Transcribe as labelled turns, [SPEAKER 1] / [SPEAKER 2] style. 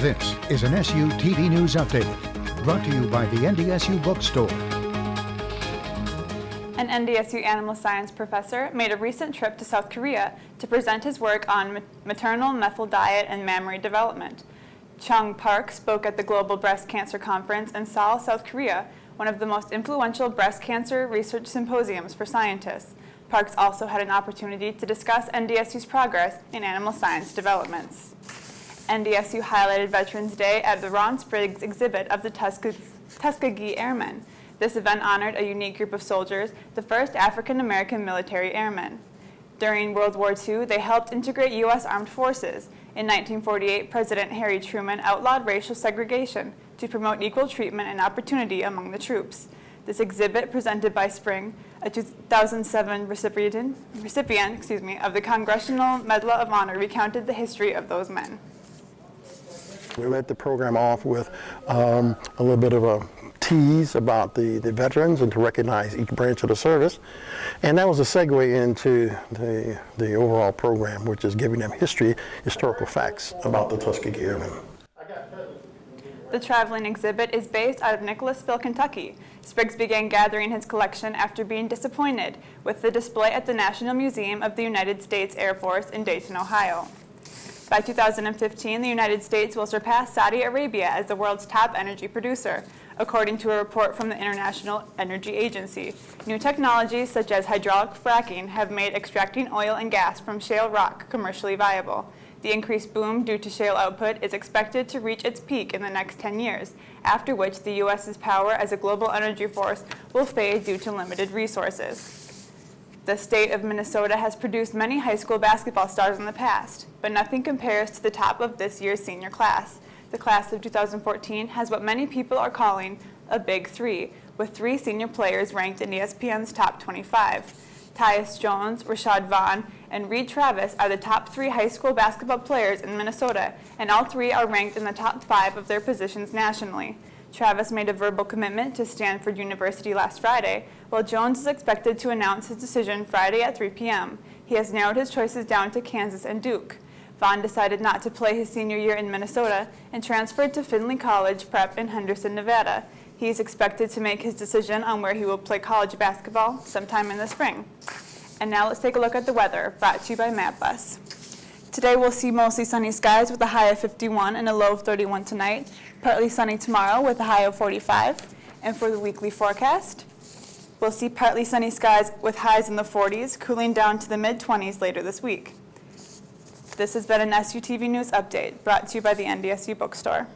[SPEAKER 1] This is an SU TV News Update, brought to you by the NDSU BookStore.
[SPEAKER 2] An NDSU animal science professor made a recent trip to South Korea to present his work on maternal methyl diet and mammary development. Chung Park spoke at the Global Breast Cancer Conference in Seoul, South Korea, one of the most influential breast cancer research symposiums for scientists. Parks also had an opportunity to discuss NDSU's progress in animal science developments. NDSU highlighted Veterans Day at the Ron Spriggs exhibit of the Tuskegee Airmen. This event honored a unique group of soldiers, the first African-American military airmen. During World War II, they helped integrate U.S. armed forces. In 1948, President Harry Truman outlawed racial segregation to promote equal treatment and opportunity among the troops. This exhibit, presented by Spring, a 2007 recipient of the Congressional Medal of Honor, recounted the history of those men.
[SPEAKER 3] We led the program off with a little bit of a tease about the veterans and to recognize each branch of the service. And that was a segue into the overall program, which is giving them historical facts about the Tuskegee Airmen.
[SPEAKER 2] The traveling exhibit is based out of Nicholasville, Kentucky. Spriggs began gathering his collection after being disappointed with the display at the National Museum of the United States Air Force in Dayton, Ohio. By 2015, the United States will surpass Saudi Arabia as the world's top energy producer, according to a report from the International Energy Agency. New technologies such as hydraulic fracking have made extracting oil and gas from shale rock commercially viable. The increased boom due to shale output is expected to reach its peak in the next 10 years, after which the U.S.'s power as a global energy force will fade due to limited resources. The state of Minnesota has produced many high school basketball stars in the past, but nothing compares to the top of this year's senior class. The class of 2014 has what many people are calling a big three, with 3 senior players ranked in ESPN's top 25. Tyus Jones, Rashad Vaughn, and Reed Travis are the top 3 high school basketball players in Minnesota, and all 3 are ranked in the top 5 of their positions nationally. Travis made a verbal commitment to Stanford University last Friday, while Jones is expected to announce his decision Friday at 3 p.m. He has narrowed his choices down to Kansas and Duke. Vaughn decided not to play his senior year in Minnesota and transferred to Findlay College Prep in Henderson, Nevada. He is expected to make his decision on where he will play college basketball sometime in the spring. And now let's take a look at the weather, brought to you by MapBus. Today we'll see mostly sunny skies with a high of 51 and a low of 31 tonight. Partly sunny tomorrow with a high of 45. And for the weekly forecast, we'll see partly sunny skies with highs in the 40s, cooling down to the mid-20s later this week. This has been an SUTV News Update, brought to you by the NDSU BookStore.